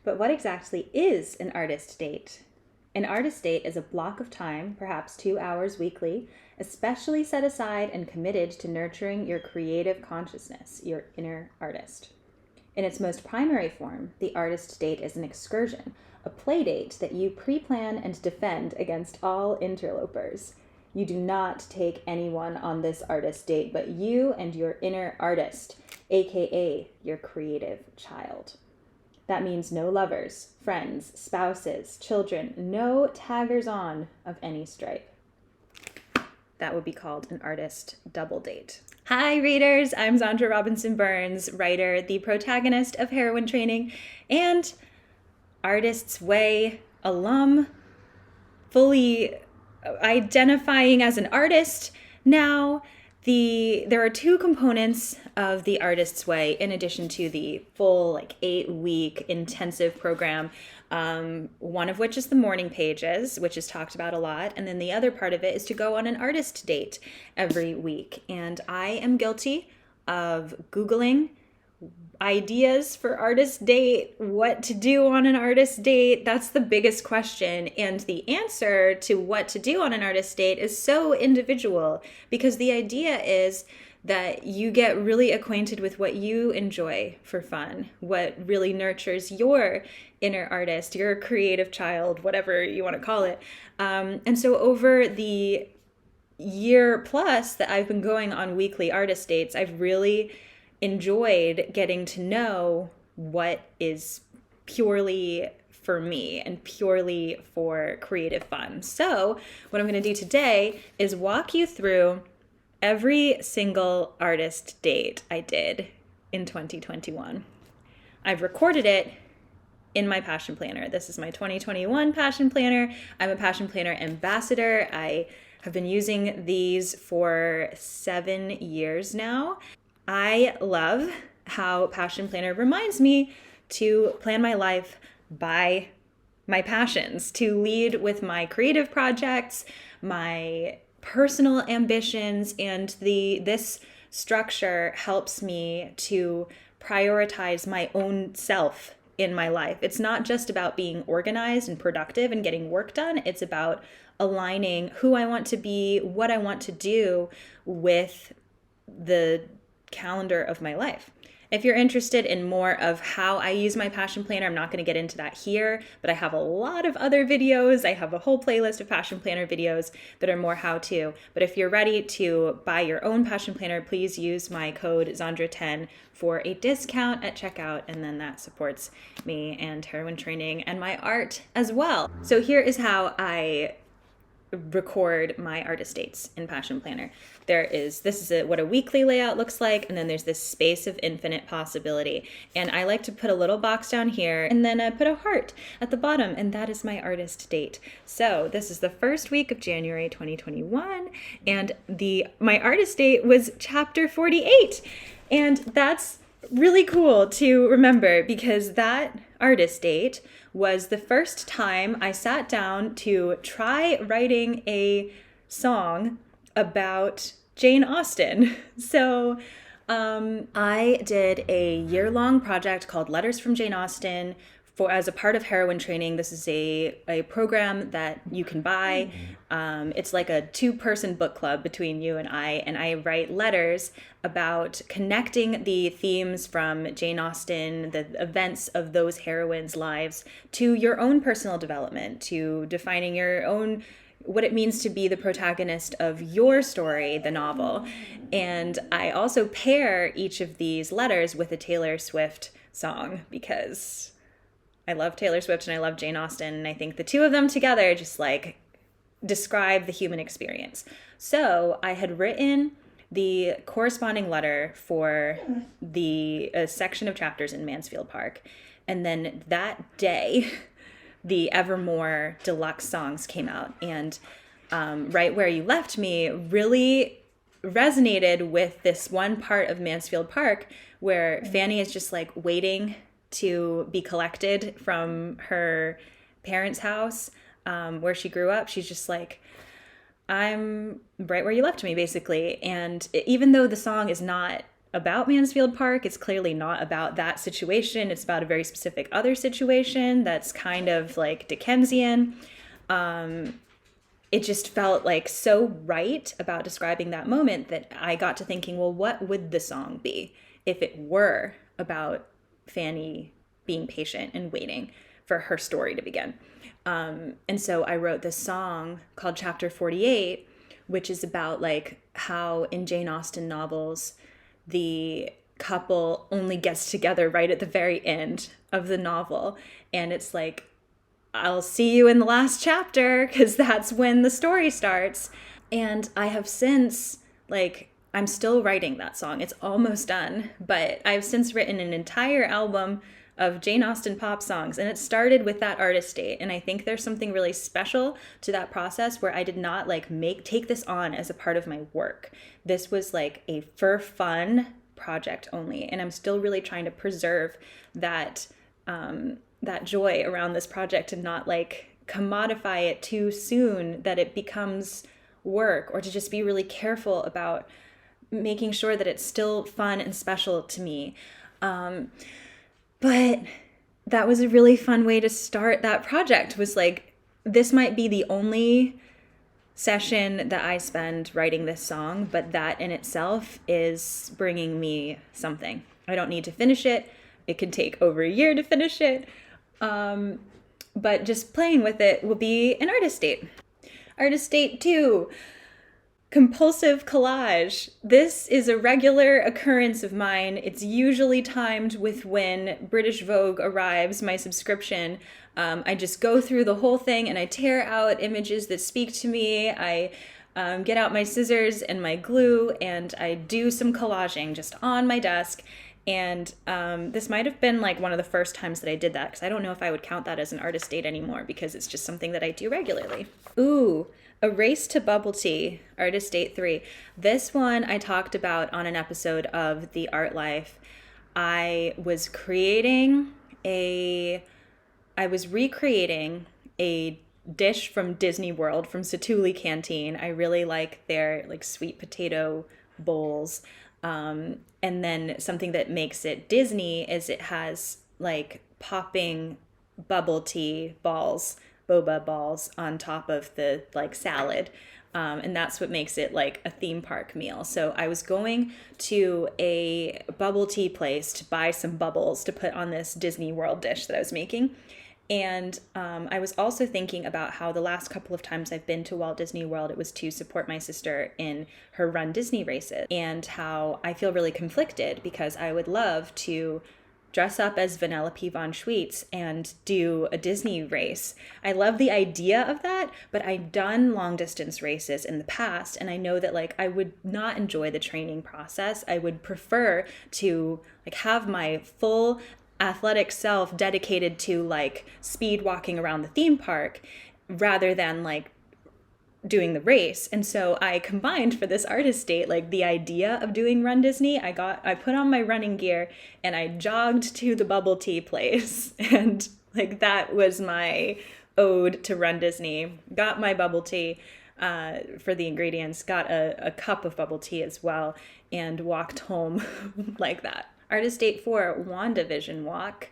But what exactly is an artist date? An artist date is a block of time, perhaps 2 hours weekly, especially set aside and committed to nurturing your creative consciousness, your inner artist. In its most primary form, the artist date is an excursion, a play date that you pre-plan and defend against all interlopers. You do not take anyone on this artist date but you and your inner artist, aka your creative child. That means no lovers, friends, spouses, children, no taggers on of any stripe. That would be called an artist double date. Hi readers, I'm Zandra Robinson Burns, writer, the protagonist of Heroine Training, and Artist's Way alum, fully identifying as an artist now. There are two components of the Artist's Way in addition to the full 8-week intensive program. One of which is the morning pages, which is talked about a lot. And then the other part of it is to go on an artist date every week. And I am guilty of Googling ideas for artist date, what to do on an artist date. That's the biggest question. And the answer to what to do on an artist date is so individual, because the idea is that you get really acquainted with what you enjoy for fun, what really nurtures your inner artist, your creative child, whatever you want to call it. And so over the year plus that I've been going on weekly artist dates, I've really enjoyed getting to know what is purely for me and purely for creative fun. So what I'm going to do today is walk you through every single artist date I did in 2021. I've recorded it in my Passion Planner. This is my 2021 Passion Planner. I'm a Passion Planner ambassador. I have been using these for 7 years now. I love how Passion Planner reminds me to plan my life by my passions, to lead with my creative projects, my personal ambitions, and this structure helps me to prioritize my own self in my life. It's not just about being organized and productive and getting work done. It's about aligning who I want to be, what I want to do with the calendar of my life. If you're interested in more of how I use my Passion Planner, I'm not going to get into that here, but I have a lot of other videos. I have a whole playlist of Passion Planner videos that are more how-to. But if you're ready to buy your own Passion Planner, please use my code Zandra10 for a discount at checkout, and then that supports me and Heroine Training and my art as well. So here is how I record my artist dates in Passion Planner. This is what a weekly layout looks like, and then there's this space of infinite possibility. And I like to put a little box down here, and then I put a heart at the bottom, and that is my artist date. So this is the first week of January 2021, and my artist date was chapter 48. And that's really cool to remember, because that artist date was the first time I sat down to try writing a song about Jane Austen. So I did a year-long project called Letters from Jane Austen as a part of Heroine Training. This is a program that you can buy. It's like a 2-person book club between you and I write letters about connecting the themes from Jane Austen, the events of those heroines' lives, to your own personal development, to defining your own what it means to be the protagonist of your story, the novel. And I also pair each of these letters with a Taylor Swift song, because I love Taylor Swift and I love Jane Austen, and I think the two of them together just describe the human experience. So I had written the corresponding letter for the section of chapters in Mansfield Park, and then that day the Evermore deluxe songs came out, and Right Where You Left Me really resonated with this one part of Mansfield Park where Fanny is just waiting to be collected from her parents' house where she grew up. She's just I'm right where you left me, basically. And even though the song is not about Mansfield Park. It's clearly not about that situation. It's about a very specific other situation that's kind of like Dickensian. It just felt like so right about describing that moment that I got to thinking, well, what would the song be if it were about Fanny being patient and waiting for her story to begin? And so I wrote this song called Chapter 48, which is about like how in Jane Austen novels, the couple only gets together right at the very end of the novel. And it's like, I'll see you in the last chapter, because that's when the story starts. And I have since, like, I'm still writing that song. It's almost done, but I've since written an entire album of Jane Austen pop songs, and it started with that artist date. And I think there's something really special to that process where I did not like take this on as a part of my work. This was like a for fun project only, and I'm still really trying to preserve that that joy around this project and not like commodify it too soon that it becomes work, or to just be really careful about making sure that it's still fun and special to me. But that was a really fun way to start that project, was like, this might be the only session that I spend writing this song, but that in itself is bringing me something. I don't need to finish it. It could take over a year to finish it. But just playing with it will be an artist date. Artist date 2. Compulsive collage. This is a regular occurrence of mine. It's usually timed with when British Vogue arrives, my subscription. I just go through the whole thing and I tear out images that speak to me. I get out my scissors and my glue and I do some collaging just on my desk. And this might have been like one of the first times that I did that, because I don't know if I would count that as an artist date anymore, because it's just something that I do regularly. Ooh. A Race to Bubble Tea, Artist Date 3. This one I talked about on an episode of The Art Life. I was recreating a dish from Disney World, from Satuli Canteen. I really like their like sweet potato bowls. And then something that makes it Disney is it has like popping bubble tea balls, boba balls on top of the like salad. And that's what makes it like a theme park meal. So I was going to a bubble tea place to buy some bubbles to put on this Disney World dish that I was making. And I was also thinking about how the last couple of times I've been to Walt Disney World, it was to support my sister in her Run Disney races, and how I feel really conflicted because I would love to dress up as Vanellope von Schweetz and do a Disney race. I love the idea of that, but I've done long distance races in the past, and I know that like I would not enjoy the training process. I would prefer to like have my full athletic self dedicated to like speed walking around the theme park rather than like doing the race. And so I combined for this artist date like the idea of doing Run Disney. I put on my running gear and I jogged to the bubble tea place, and like that was my ode to Run Disney. Got my bubble tea for the ingredients, got a cup of bubble tea as well, and walked home like that. Artist date 4, WandaVision walk.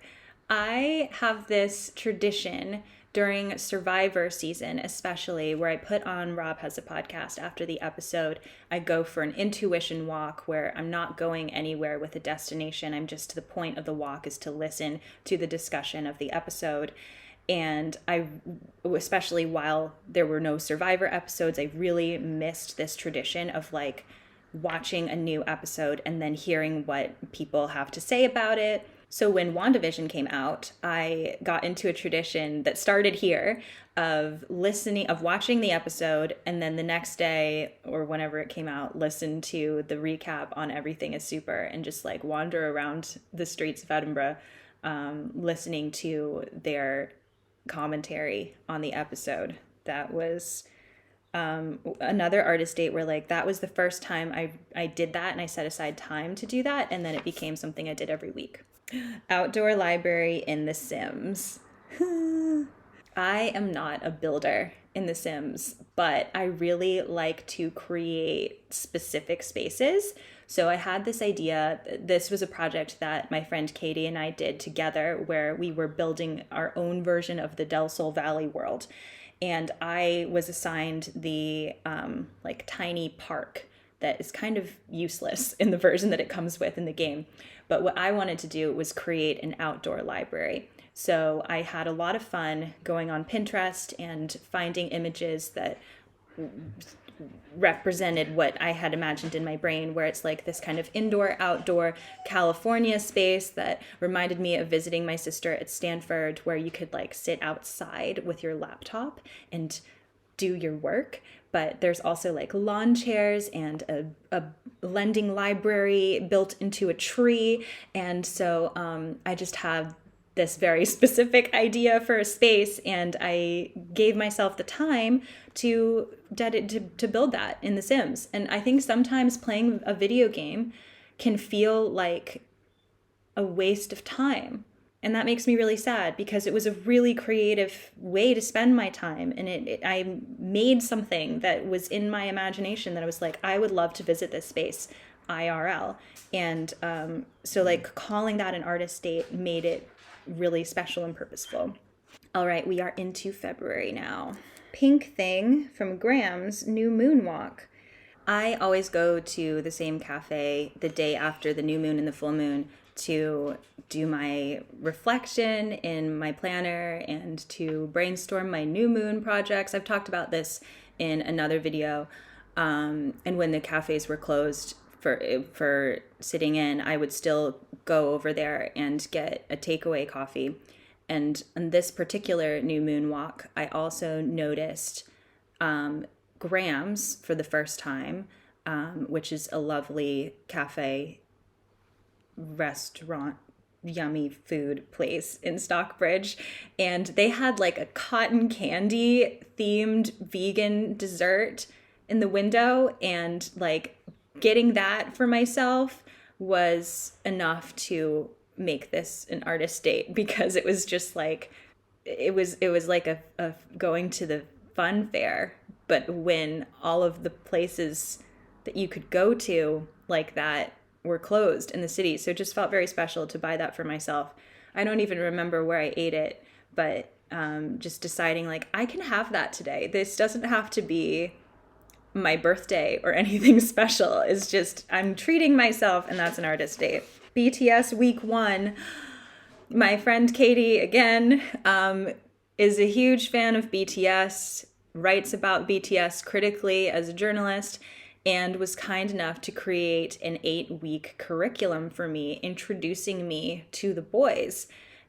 I have this tradition during Survivor season, especially, where I put on Rob Has a Podcast after the episode. I go for an intuition walk where I'm not going anywhere with a destination. I'm just, to the point of the walk is to listen to the discussion of the episode. And I, especially while there were no Survivor episodes, I really missed this tradition of like watching a new episode and then hearing what people have to say about it. So when WandaVision came out, I got into a tradition that started here of watching the episode, and then the next day or whenever it came out, listen to the recap on Everything is Super and just like wander around the streets of Edinburgh, listening to their commentary on the episode. That was another artist date where like that was the first time I did that, and I set aside time to do that, and then it became something I did every week. Outdoor library in The Sims. I am not a builder in The Sims, but I really like to create specific spaces. So I had this idea. This was a project that my friend Katie and I did together where we were building our own version of the Del Sol Valley world. And I was assigned the like tiny park that is kind of useless in the version that it comes with in the game. But what I wanted to do was create an outdoor library. So I had a lot of fun going on Pinterest and finding images that represented what I had imagined in my brain, where it's like this kind of indoor outdoor California space that reminded me of visiting my sister at Stanford, where you could like sit outside with your laptop and do your work. But there's also like lawn chairs and a lending library built into a tree. And so I just have this very specific idea for a space, and I gave myself the time to build that in The Sims. And I think sometimes playing a video game can feel like a waste of time. And that makes me really sad because it was a really creative way to spend my time. And I made something that was in my imagination that I was like, I would love to visit this space IRL. And so like calling that an artist date made it really special and purposeful. All right, we are into February now. Pink Thing from Graham's New Moon Walk. I always go to the same cafe the day after the new moon and the full moon to do my reflection in my planner and to brainstorm my new moon projects. I've talked about this in another video. And when the cafes were closed for sitting in, I would still go over there and get a takeaway coffee. And on this particular new moon walk, I also noticed Graham's for the first time, which is a lovely cafe, restaurant, yummy food place in Stockbridge. And they had like a cotton candy themed vegan dessert in the window, and like getting that for myself was enough to make this an artist date, because it was just like it was like a going to the fun fair, but when all of the places that you could go to like that were closed in the city. So it just felt very special to buy that for myself. I don't even remember where I ate it, but just deciding like I can have that today. This doesn't have to be my birthday or anything special. It's just I'm treating myself, and that's an artist date. BTS week 1. My friend Katie, again, is a huge fan of BTS, writes about BTS critically as a journalist, and was kind enough to create an 8-week curriculum for me, introducing me to the boys.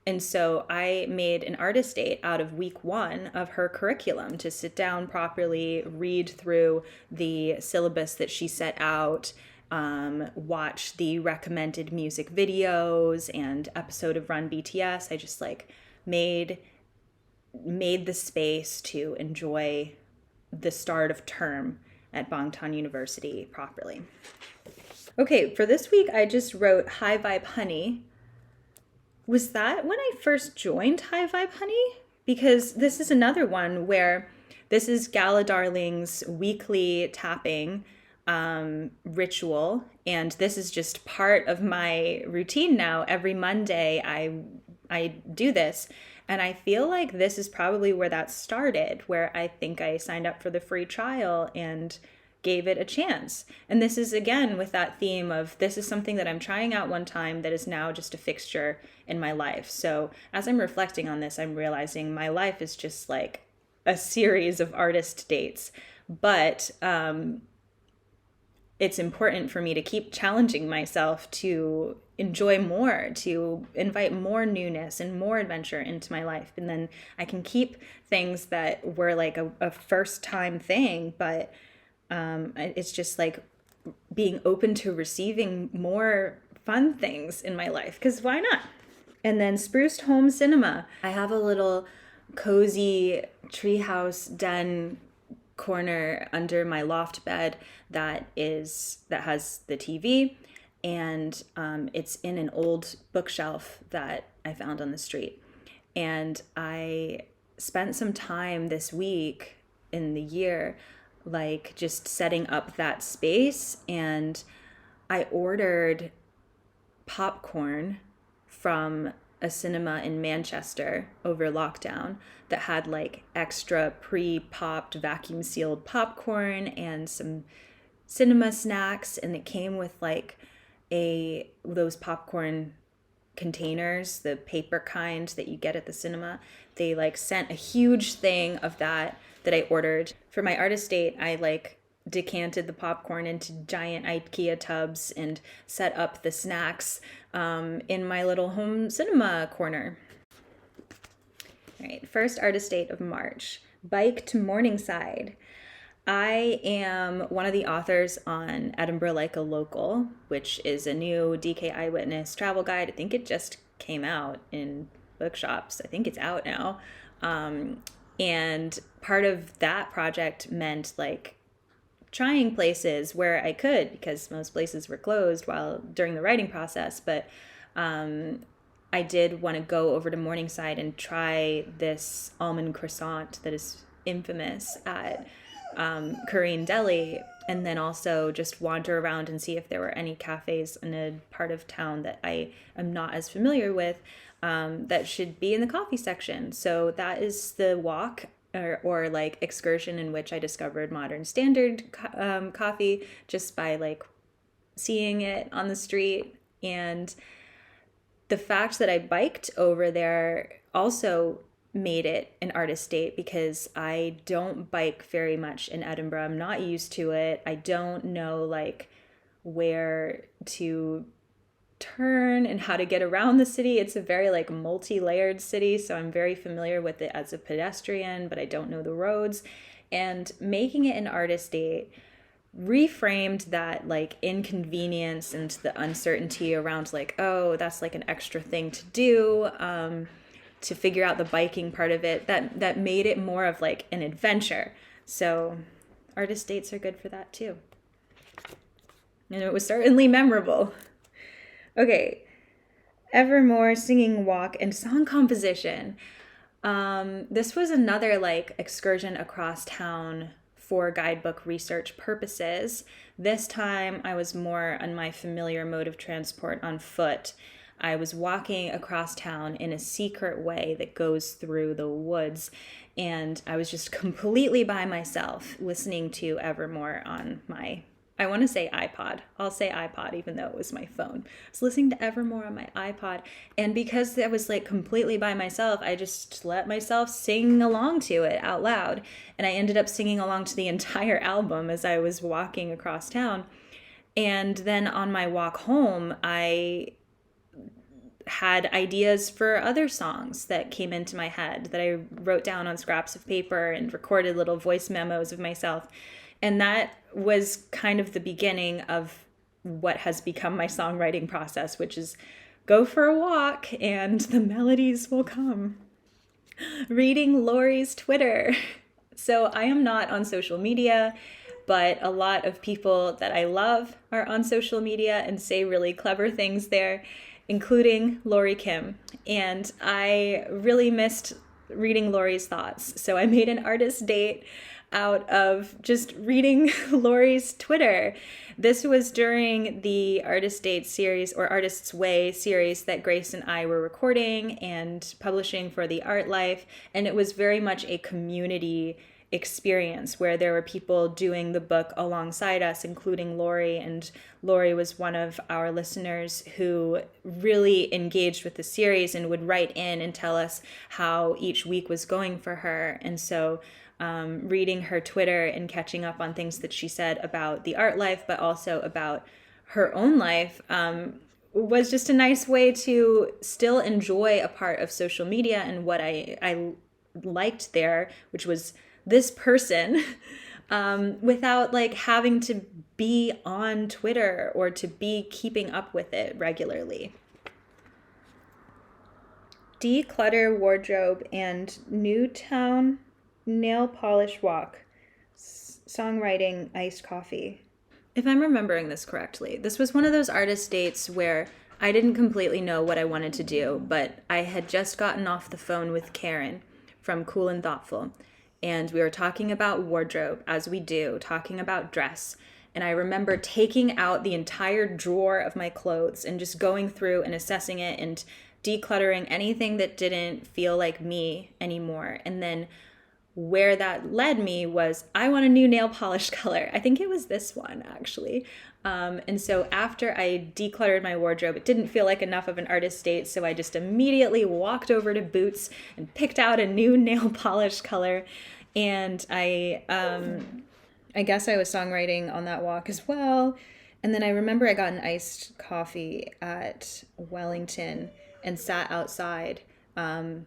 And so I made an artist date out of week 1 of her curriculum to sit down properly, read through the syllabus that she set out, watch the recommended music videos and episode of Run BTS. I just like made the space to enjoy the start of term at Bangtan University properly. Okay, for this week I just wrote High Vibe Honey. Was that when I first joined High Vibe Honey? Because this is another one where this is Gala Darling's weekly tapping ritual, and this is just part of my routine now. Every Monday I do this, and I feel like this is probably where that started, where I think I signed up for the free trial and gave it a chance. And this is again with that theme of this is something that I'm trying out one time that is now just a fixture in my life. So as I'm reflecting on this, I'm realizing my life is just like a series of artist dates. But it's important for me to keep challenging myself to enjoy more, to invite more newness and more adventure into my life. And then I can keep things that were like a first time thing, but it's just like being open to receiving more fun things in my life, because why not? And then Spruced Home Cinema. I have a little cozy treehouse den corner under my loft bed that has the TV, and it's in an old bookshelf that I found on the street. And I spent some time this week in the year, like just setting up that space. And I ordered popcorn from a cinema in Manchester over lockdown that had like extra pre-popped vacuum sealed popcorn and some cinema snacks, and it came with like those popcorn containers, the paper kind that you get at the cinema. They like sent a huge thing of that I ordered. For my artist date, I like decanted the popcorn into giant IKEA tubs and set up the snacks in my little home cinema corner. All right, first artist date of March. Bike to Morningside. I am one of the authors on Edinburgh Like a Local, which is a new DK Eyewitness travel guide. I think it just came out in bookshops. I think it's out now. And part of that project meant like trying places where I could, because most places were closed during the writing process. But I did want to go over to Morningside and try this almond croissant that is infamous at Korean Deli, and then also just wander around and see if there were any cafes in a part of town that I am not as familiar with that should be in the coffee section. So that is the walk or like excursion in which I discovered Modern Standard coffee just by like seeing it on the street. And the fact that I biked over there also made it an artist date, because I don't bike very much in Edinburgh. I'm not used to it. I don't know like where to turn and how to get around the city. It's a very like multi-layered city, so I'm very familiar with it as a pedestrian, but I don't know the roads. And making it an artist date reframed that like inconvenience and the uncertainty around like, oh, that's like an extra thing to do, to figure out the biking part of it, that made it more of like an adventure. So artist dates are good for that too. And it was certainly memorable. Okay, Evermore singing walk and song composition. This was another like excursion across town for guidebook research purposes. This time I was more on my familiar mode of transport on foot. I was walking across town in a secret way that goes through the woods, and I was just completely by myself listening to Evermore on my, I want to say iPod. I'll say iPod even though it was my phone. I was listening to Evermore on my iPod, and because I was like completely by myself, I just let myself sing along to it out loud, and I ended up singing along to the entire album as I was walking across town. And then on my walk home, I had ideas for other songs that came into my head that I wrote down on scraps of paper and recorded little voice memos of myself. And that was kind of the beginning of what has become my songwriting process, which is go for a walk and the melodies will come. Reading Lori's Twitter. So I am not on social media, but a lot of people that I love are on social media and say really clever things there, including Lori Kim. And I really missed reading Lori's thoughts. So I made an artist date out of just reading Lori's Twitter. This was during the Artist Date series or Artist's Way series that Grace and I were recording and publishing for the Art Life. And it was very much a community experience where there were people doing the book alongside us, including Lori. And Lori was one of our listeners who really engaged with the series and would write in and tell us how each week was going for her. And so reading her Twitter and catching up on things that she said about the Art Life, but also about her own life, was just a nice way to still enjoy a part of social media and what I liked there, which was this person, without like having to be on Twitter or to be keeping up with it regularly. Declutter wardrobe and Newtown nail polish walk. Songwriting iced coffee. If I'm remembering this correctly, this was one of those artist dates where I didn't completely know what I wanted to do, but I had just gotten off the phone with Karen from Cool and Thoughtful. And we were talking about wardrobe, as we do, talking about dress. And I remember taking out the entire drawer of my clothes and just going through and assessing it and decluttering anything that didn't feel like me anymore. And then where that led me was, I want a new nail polish color. I think it was this one, actually. And so after I decluttered my wardrobe, it didn't feel like enough of an artist date. So I just immediately walked over to Boots and picked out a new nail polish color. And I guess I was songwriting on that walk as well. And then I remember I got an iced coffee at Wellington and sat outside. And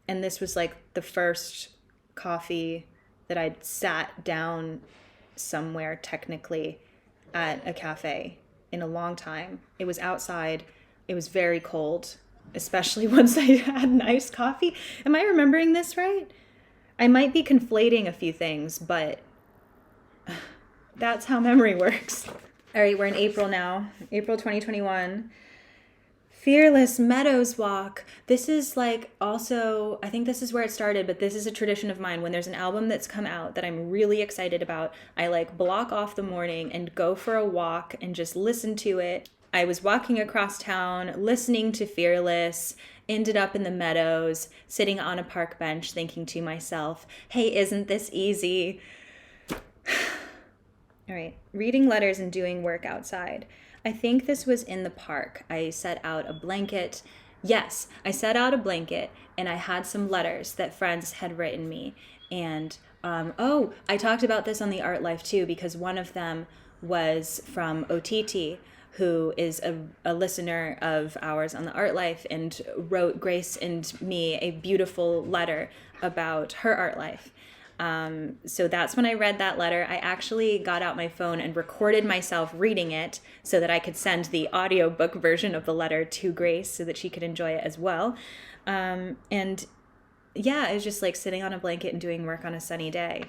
this was like the first coffee that I'd sat down somewhere technically at a cafe in a long time. It was outside. It was very cold, especially once I had an iced coffee. Am I remembering this right? I might be conflating a few things, but that's how memory works. All right, we're in April now, April 2021. Fearless Meadows walk. This is like also, I think this is where it started, but this is a tradition of mine. When there's an album that's come out that I'm really excited about, I like block off the morning and go for a walk and just listen to it. I was walking across town, listening to Fearless, ended up in the Meadows, sitting on a park bench thinking to myself, hey, isn't this easy? All right, reading letters and doing work outside. I think this was in the park. I set out a blanket. Yes, I set out a blanket and I had some letters that friends had written me. And, I talked about this on the Art Life too, because one of them was from OTT, who is a listener of ours on the Art Life and wrote Grace and me a beautiful letter about her art life. So that's when I read that letter. I actually got out my phone and recorded myself reading it so that I could send the audiobook version of the letter to Grace so that she could enjoy it as well. And yeah, it was just like sitting on a blanket and doing work on a sunny day.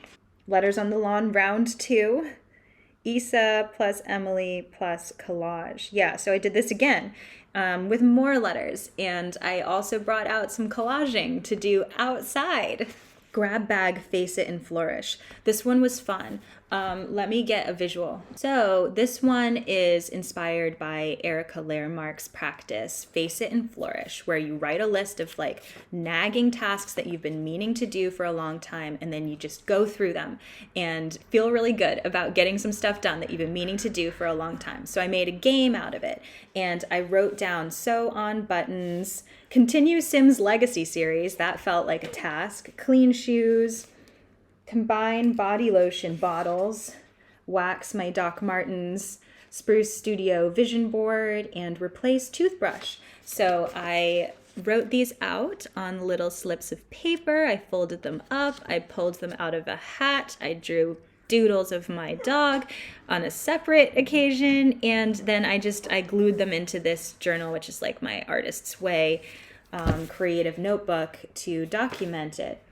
Letters on the Lawn, round 2. Issa plus Emily plus collage. Yeah, so I did this again with more letters. And I also brought out some collaging to do outside. Grab bag, face it, and flourish. This one was fun. Let me get a visual. So this one is inspired by Erica Lehrmark's practice, Face It and Flourish, where you write a list of like nagging tasks that you've been meaning to do for a long time, and then you just go through them and feel really good about getting some stuff done that you've been meaning to do for a long time. So I made a game out of it, and I wrote down sew on buttons, continue Sims Legacy series, that felt like a task, clean shoes, combine body lotion bottles, wax my Doc Martens Spruce Studio vision board, and replace toothbrush. So I wrote these out on little slips of paper. I folded them up. I pulled them out of a hat. I drew doodles of my dog on a separate occasion. And then I glued them into this journal, which is like my Artist's Way creative notebook to document it.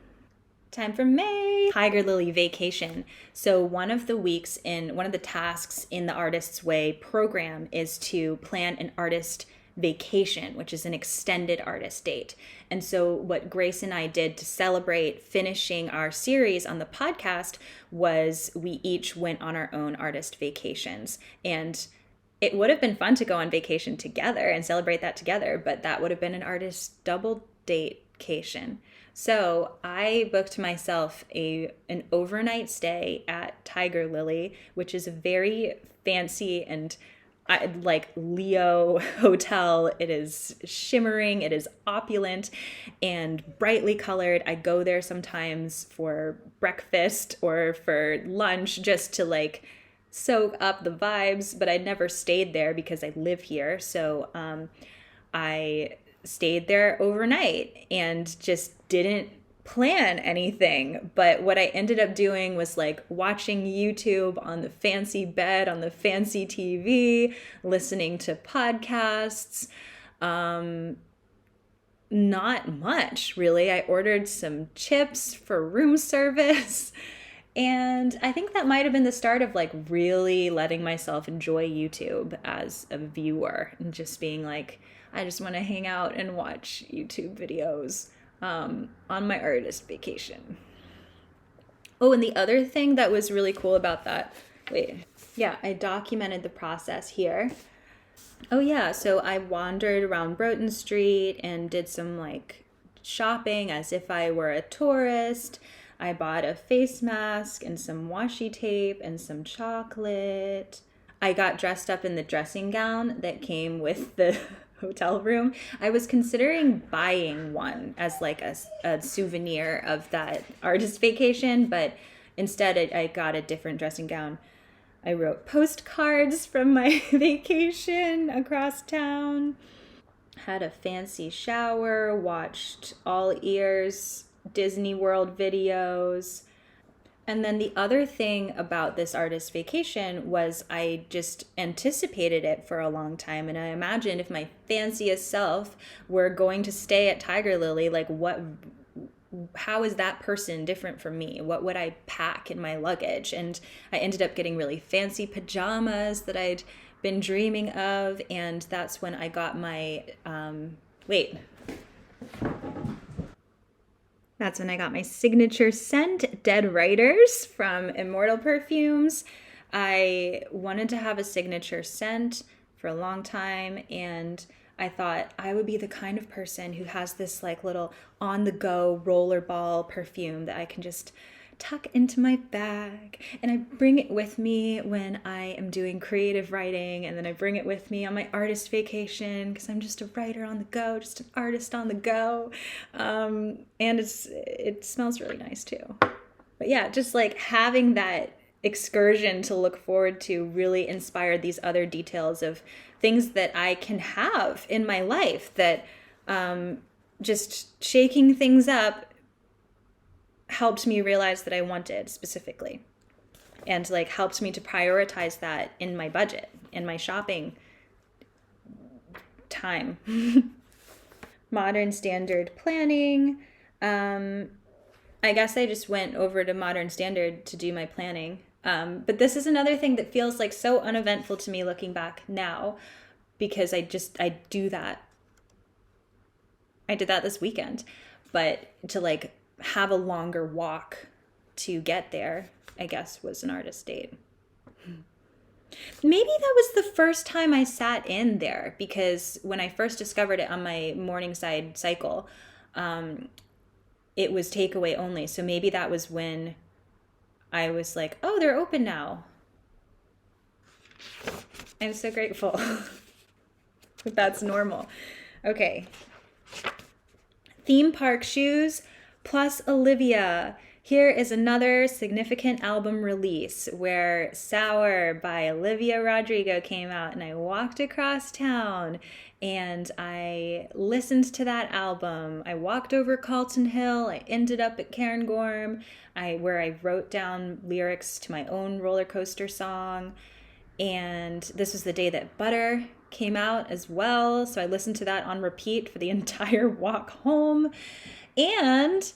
Time for May. Tiger Lily vacation. So one of the tasks in the Artist's Way program is to plan an artist vacation, which is an extended artist date. And so what Grace and I did to celebrate finishing our series on the podcast was we each went on our own artist vacations. And it would have been fun to go on vacation together and celebrate that together, but that would have been an artist double date-cation. So I booked myself an overnight stay at Tiger Lily, which is a very fancy and like Leo hotel. It is shimmering, it is opulent and brightly colored. I go there sometimes for breakfast or for lunch just to like soak up the vibes, but I'd never stayed there because I live here. So I stayed there overnight and just didn't plan anything. But what I ended up doing was like watching YouTube on the fancy bed, on the fancy TV, listening to podcasts. Not much, really. I ordered some chips for room service. And I think that might have been the start of like really letting myself enjoy YouTube as a viewer and just being like, I just want to hang out and watch YouTube videos. on my artist vacation. Oh, and the other thing that was really cool about that, I documented the process here. Oh yeah, so I wandered around Broughton Street and did some like shopping as if I were a tourist. I bought a face mask and some washi tape and some chocolate. I got dressed up in the dressing gown that came with the hotel room. I was considering buying one as like a souvenir of that artist vacation, but instead I got a different dressing gown. I wrote postcards from my vacation across town, had a fancy shower, watched all ears Disney World videos. And then the other thing about this artist vacation was I just anticipated it for a long time. And I imagined if my fanciest self were going to stay at Tiger Lily, like how is that person different from me? What would I pack in my luggage? And I ended up getting really fancy pajamas that I'd been dreaming of. And that's when I got my, That's when I got my signature scent, Dead Writers from Immortal Perfumes. I wanted to have a signature scent for a long time, and I thought I would be the kind of person who has this like little on-the-go rollerball perfume that I can just tuck into my bag, and I bring it with me when I am doing creative writing, and then I bring it with me on my artist vacation because I'm just a writer on the go, just an artist on the go, and it smells really nice too. But yeah, just like having that excursion to look forward to really inspired these other details of things that I can have in my life that just shaking things up helped me realize that I wanted specifically, and like helped me to prioritize that in my budget, in my shopping time. Modern Standard planning. I guess I just went over to Modern Standard to do my planning. But this is another thing that feels like so uneventful to me looking back now, because I do that. I did that this weekend, but to like have a longer walk to get there, I guess, was an artist date. Maybe that was the first time I sat in there, because when I first discovered it on my Morningside cycle, it was takeaway only. So maybe that was when I was like, oh, they're open now. I'm so grateful that that's normal. Okay. Theme park shoes plus Olivia. Here is another significant album release where Sour by Olivia Rodrigo came out, and I walked across town and I listened to that album. I walked over Calton Hill. I ended up at Cairngorm, where I wrote down lyrics to my own roller coaster song. And this was the day that Butter came out as well, so I listened to that on repeat for the entire walk home. And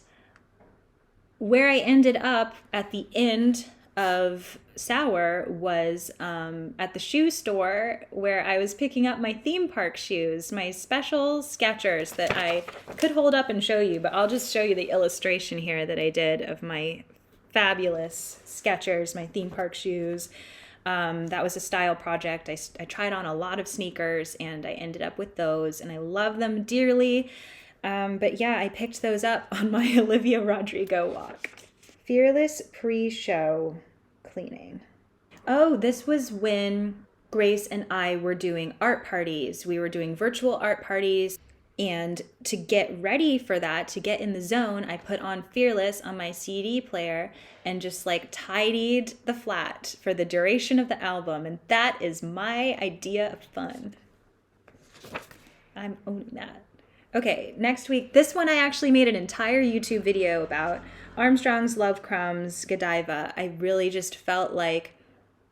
where I ended up at the end of Sour was at the shoe store, where I was picking up my theme park shoes, my special Skechers that I could hold up and show you, but I'll just show you the illustration here that I did of my fabulous Skechers, my theme park shoes. That was a style project. I tried on a lot of sneakers, and I ended up with those, and I love them dearly. But yeah, I picked those up on my Olivia Rodrigo walk. Fearless pre-show cleaning. Oh, this was when Grace and I were doing art parties. We were doing virtual art parties. And to get ready for that, to get in the zone, I put on Fearless on my CD player and just like tidied the flat for the duration of the album. And that is my idea of fun. I'm owning that. Okay, next week, this one I actually made an entire YouTube video about. Armstrong's Love Crumbs, Godiva. I really just felt like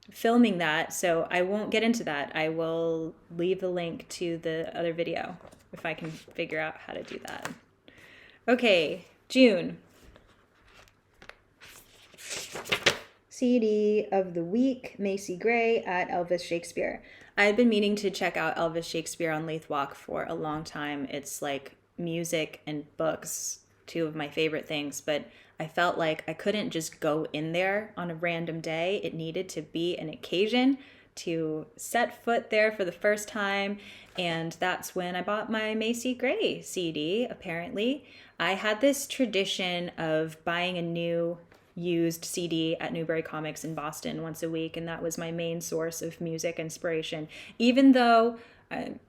filming that, so I won't get into that. I will leave the link to the other video if I can figure out how to do that. Okay, June. CD of the week, Macy Gray at Elvis Shakespeare. I had been meaning to check out Elvis Shakespeare on Leith Walk for a long time. It's like music and books, two of my favorite things, but I felt like I couldn't just go in there on a random day. It needed to be an occasion to set foot there for the first time. And that's when I bought my Macy Gray CD, apparently. I had this tradition of buying a new used CD at Newbury Comics in Boston once a week, and that was my main source of music inspiration. Even though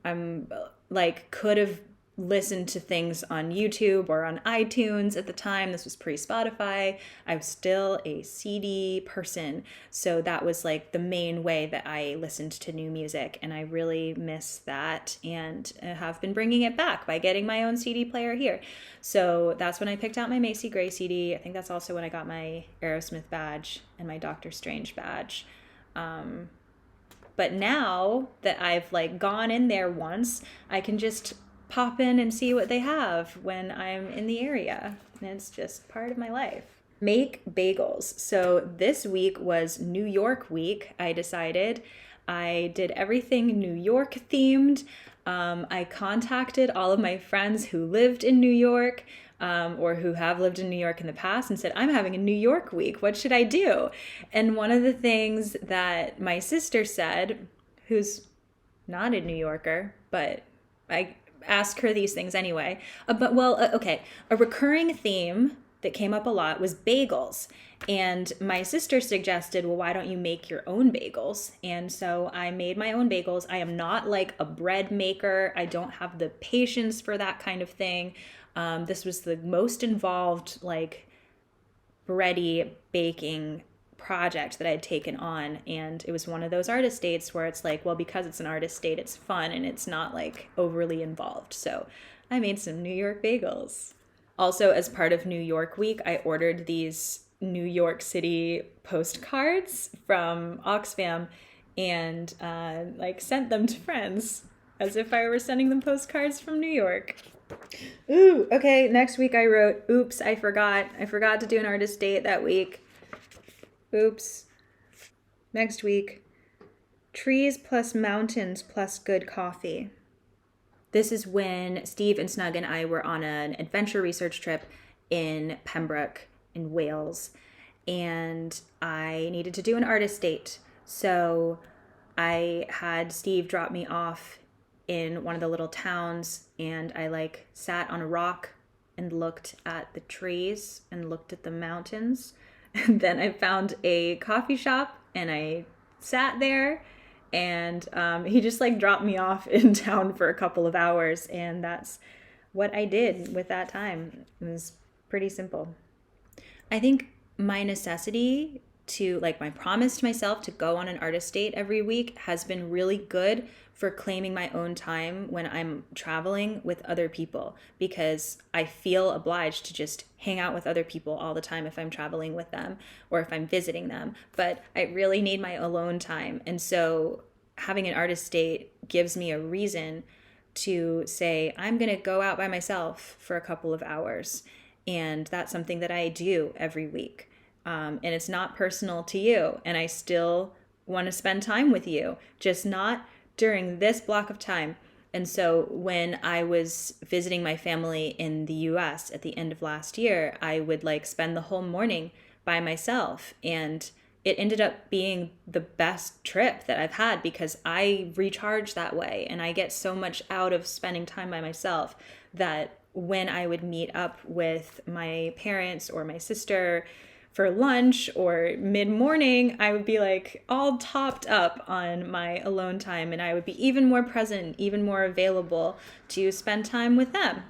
I'm like could have listened to things on YouTube or on iTunes at the time. This was pre-Spotify. I was still a CD person. So that was like the main way that I listened to new music. And I really miss that and have been bringing it back by getting my own CD player here. So that's when I picked out my Macy Gray CD. I think that's also when I got my Aerosmith badge and my Doctor Strange badge. But now that I've like gone in there once, I can just pop in and see what they have when I'm in the area. And it's just part of my life. Make bagels. So this week was New York week, I decided. I did everything New York themed. I contacted all of my friends who lived in New York or who have lived in New York in the past and said, I'm having a New York week. What should I do? And one of the things that my sister said, who's not a New Yorker, but I ask her these things anyway. A recurring theme that came up a lot was bagels. And my sister suggested, well, why don't you make your own bagels? And so I made my own bagels. I am not like a bread maker. I don't have the patience for that kind of thing. This was the most involved, like, bready baking project that I had taken on, and it was one of those artist dates where it's like, well, because it's an artist date, it's fun and it's not like overly involved. So I made some New York bagels. Also, as part of New York week, I ordered these New York City postcards from Oxfam and like sent them to friends as if I were sending them postcards from New York. Ooh, okay, next week I wrote, oops, I forgot to do an artist date that week. Oops. Next week, trees plus mountains plus good coffee. This is when Steve and Snug and I were on an adventure research trip in Pembroke in Wales, and I needed to do an artist date. So I had Steve drop me off in one of the little towns, and I like sat on a rock and looked at the trees and looked at the mountains. And then I found a coffee shop and I sat there, and he just like dropped me off in town for a couple of hours, and that's what I did with that time. It was pretty simple. I think my necessity to, like, my promise to myself to go on an artist date every week has been really good for claiming my own time when I'm traveling with other people, because I feel obliged to just hang out with other people all the time if I'm traveling with them or if I'm visiting them. But I really need my alone time. And so having an artist date gives me a reason to say, I'm going to go out by myself for a couple of hours. And that's something that I do every week. And it's not personal to you. And I still want to spend time with you, just not during this block of time. And so when I was visiting my family in the US at the end of last year, I would like spend the whole morning by myself. And it ended up being the best trip that I've had because I recharge that way. And I get so much out of spending time by myself that when I would meet up with my parents or my sister for lunch or mid-morning, I would be like all topped up on my alone time, and I would be even more present, even more available to spend time with them.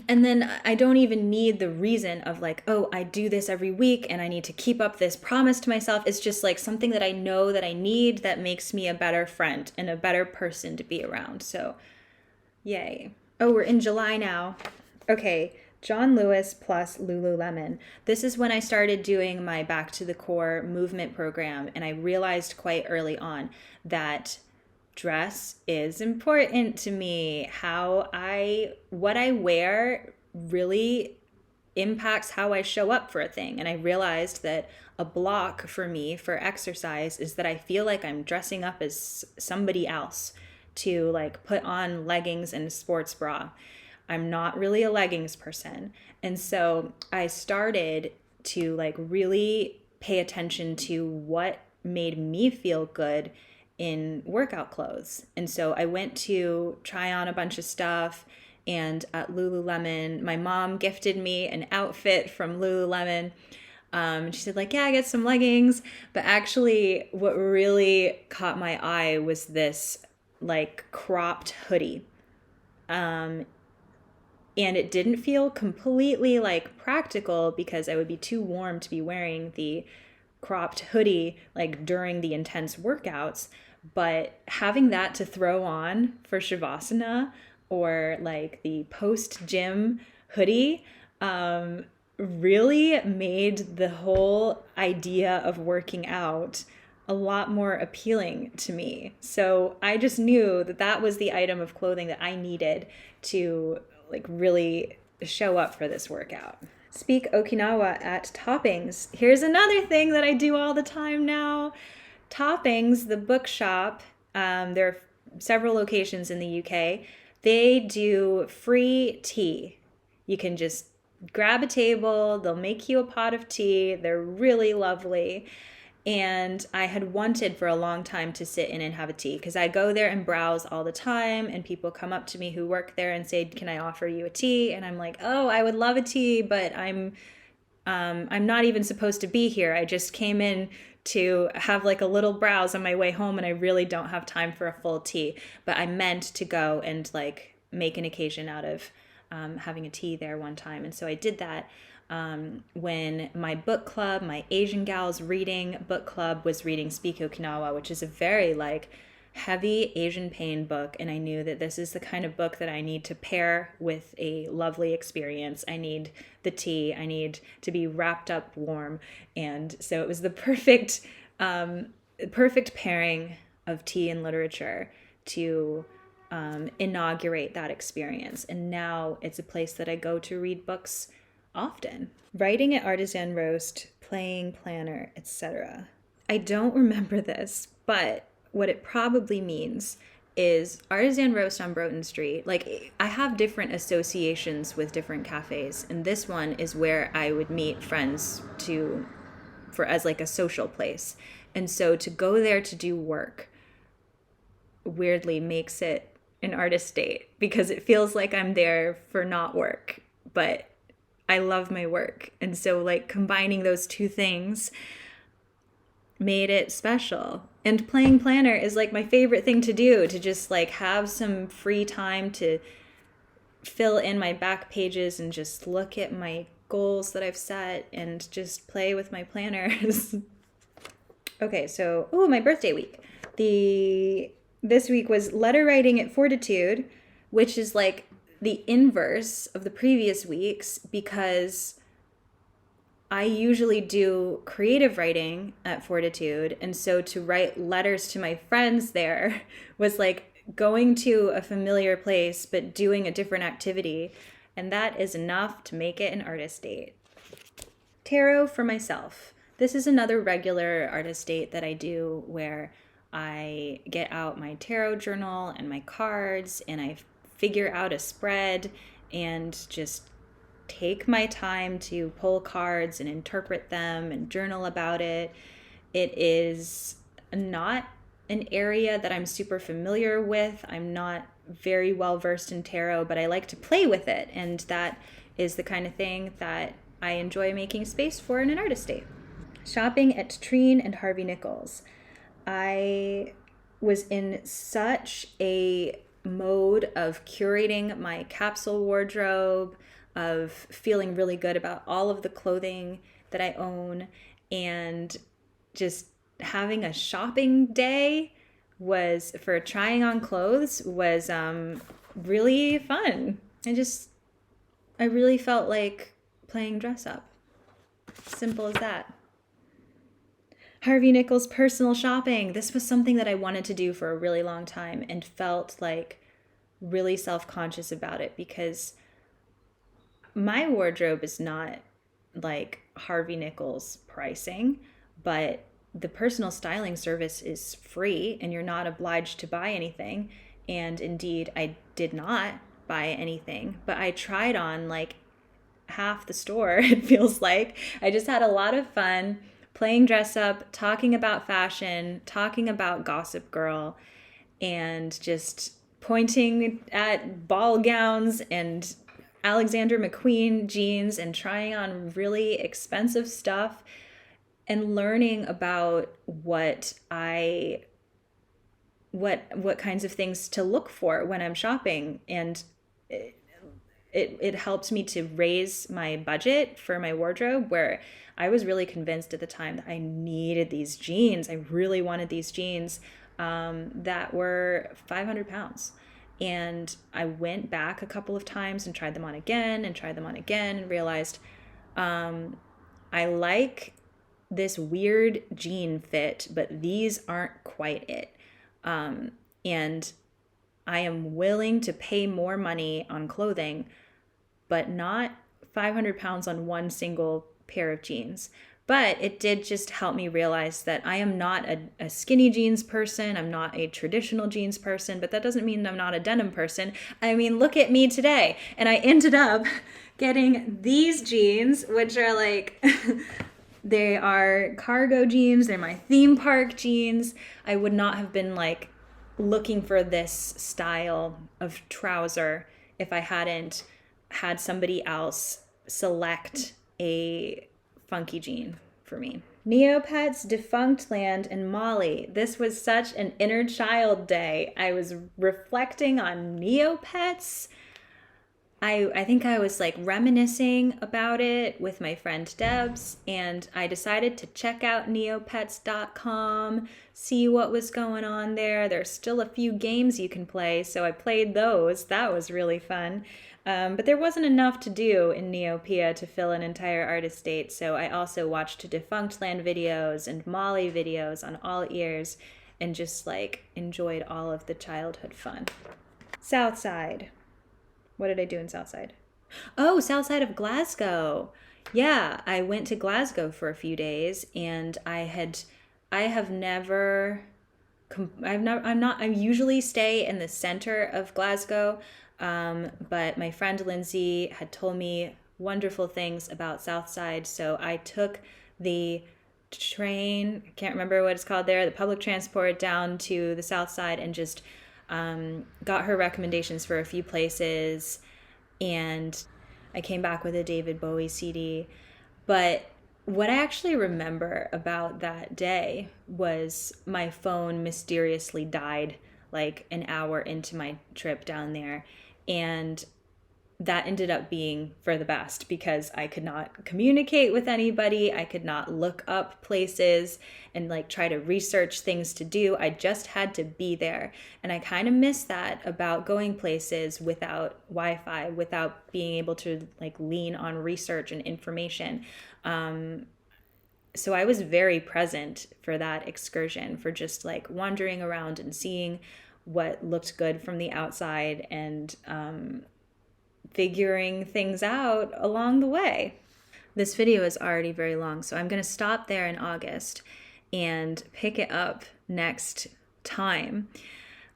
And then I don't even need the reason of like, oh, I do this every week and I need to keep up this promise to myself. It's just like something that I know that I need that makes me a better friend and a better person to be around. So yay. Oh, we're in July now. Okay. John Lewis plus Lululemon. This is when I started doing my Back to the Core movement program, and I realized quite early on that dress is important to me. What I wear really impacts how I show up for a thing. And I realized that a block for me for exercise is that I feel like I'm dressing up as somebody else to like put on leggings and a sports bra. I'm not really a leggings person. And so I started to like really pay attention to what made me feel good in workout clothes. And so I went to try on a bunch of stuff, and at Lululemon, my mom gifted me an outfit from Lululemon. She said like, yeah, get some leggings. But actually what really caught my eye was this like cropped hoodie. And it didn't feel completely like practical because I would be too warm to be wearing the cropped hoodie like during the intense workouts. But having that to throw on for Shavasana or like the post gym hoodie really made the whole idea of working out a lot more appealing to me. So I just knew that that was the item of clothing that I needed to like really show up for this workout. Speak Okinawa at Toppings. Here's another thing that I do all the time now. Toppings, the bookshop, there are several locations in the UK. They do free tea. You can just grab a table, they'll make you a pot of tea. They're really lovely. And I had wanted for a long time to sit in and have a tea because I go there and browse all the time, and people come up to me who work there and say, can I offer you a tea? And I'm like, oh, I would love a tea, but I'm not even supposed to be here. I just came in to have like a little browse on my way home, and I really don't have time for a full tea. But I meant to go and like make an occasion out of having a tea there one time. And so I did that when my book club, my Asian Gals reading book club, was reading Speak Okinawa, which is a very like heavy Asian pain book. And I knew that this is the kind of book that I need to pair with a lovely experience. I need the tea. I need to be wrapped up warm. And so it was the perfect pairing of tea and literature to inaugurate that experience. And now it's a place that I go to read books often. Writing at Artisan Roast, playing planner, etc. I don't remember this, but what it probably means is Artisan Roast on Broughton Street. Like, I have different associations with different cafes, and this one is where I would meet friends as like a social place. And so to go there to do work weirdly makes it an artist date because it feels like I'm there for not work, but I love my work. And so like combining those two things made it special. And playing planner is like my favorite thing to do, to just like have some free time to fill in my back pages and just look at my goals that I've set and just play with my planners. Okay, so my birthday week. This week was letter writing at Fortitude, which is like the inverse of the previous weeks because I usually do creative writing at Fortitude. And so to write letters to my friends there was like going to a familiar place, but doing a different activity. And that is enough to make it an artist date. Tarot for myself. This is another regular artist date that I do where I get out my tarot journal and my cards and I figure out a spread and just take my time to pull cards and interpret them and journal about it. It is not an area that I'm super familiar with. I'm not very well versed in tarot, but I like to play with it. And that is the kind of thing that I enjoy making space for in an artist date. Shopping at Treen and Harvey Nichols. I was in such a mode of curating my capsule wardrobe, of feeling really good about all of the clothing that I own, and just having a shopping day for trying on clothes was really fun. I really felt like playing dress up. Simple as that. Harvey Nichols personal shopping. This was something that I wanted to do for a really long time and felt like really self-conscious about it because my wardrobe is not like Harvey Nichols pricing, but the personal styling service is free and you're not obliged to buy anything. And indeed, I did not buy anything, but I tried on like half the store, it feels like. I just had a lot of fun playing dress up, talking about fashion, talking about Gossip Girl, and just pointing at ball gowns and Alexander McQueen jeans and trying on really expensive stuff and learning about what kinds of things to look for when I'm shopping. And it helped me to raise my budget for my wardrobe, where I was really convinced at the time that I needed these jeans. I really wanted these jeans that were 500 pounds. And I went back a couple of times and tried them on again and tried them on again and realized I like this weird jean fit, but these aren't quite it. And I am willing to pay more money on clothing, but not 500 pounds on one single pair of jeans. But it did just help me realize that I am not a skinny jeans person. I'm not a traditional jeans person, but that doesn't mean I'm not a denim person. I mean, look at me today. And I ended up getting these jeans, which are like, they are cargo jeans. They're my theme park jeans. I would not have been like looking for this style of trouser if I hadn't had somebody else select a funky jean for me. Neopets, Defunctland, and Molly. This was such an inner child day. I was reflecting on Neopets. I think I was like reminiscing about it with my friend Debs, and I decided to check out neopets.com, see what was going on there. There's still a few games you can play, so I played those. That was really fun. But there wasn't enough to do in Neopia to fill an entire artist date, so I also watched Defunctland videos and Molly videos on all ears and just like enjoyed all of the childhood fun. Southside. What did I do in Southside? Oh, south side of Glasgow. Yeah, I went to Glasgow for a few days, and I usually stay in the center of Glasgow, but my friend Lindsay had told me wonderful things about Southside, so I took the train, I can't remember what it's called there, the public transport down to the South Side and just got her recommendations for a few places, and I came back with a David Bowie CD. But what I actually remember about that day was my phone mysteriously died like an hour into my trip down there, and that ended up being for the best because I could not communicate with anybody. I could not look up places and like try to research things to do. I just had to be there. And I kind of miss that about going places without Wi-Fi, without being able to like lean on research and information. So I was very present for that excursion, for just like wandering around and seeing what looked good from the outside and figuring things out along the way. This video is already very long, so I'm going to stop there in August and pick it up next time.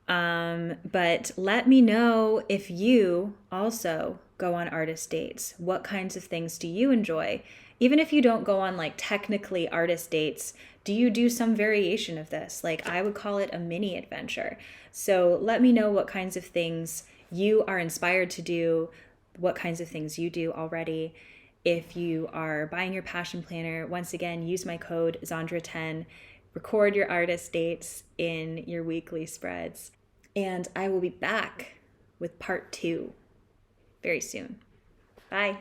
But let me know if you also go on artist dates. What kinds of things do you enjoy? Even if you don't go on like technically artist dates, do you do some variation of this? Like I would call it a mini adventure. So let me know what kinds of things you are inspired to do, what kinds of things you do already. If you are buying your passion planner, once again, use my code Zandra10, record your artist dates in your weekly spreads. And I will be back with part 2 very soon. Bye.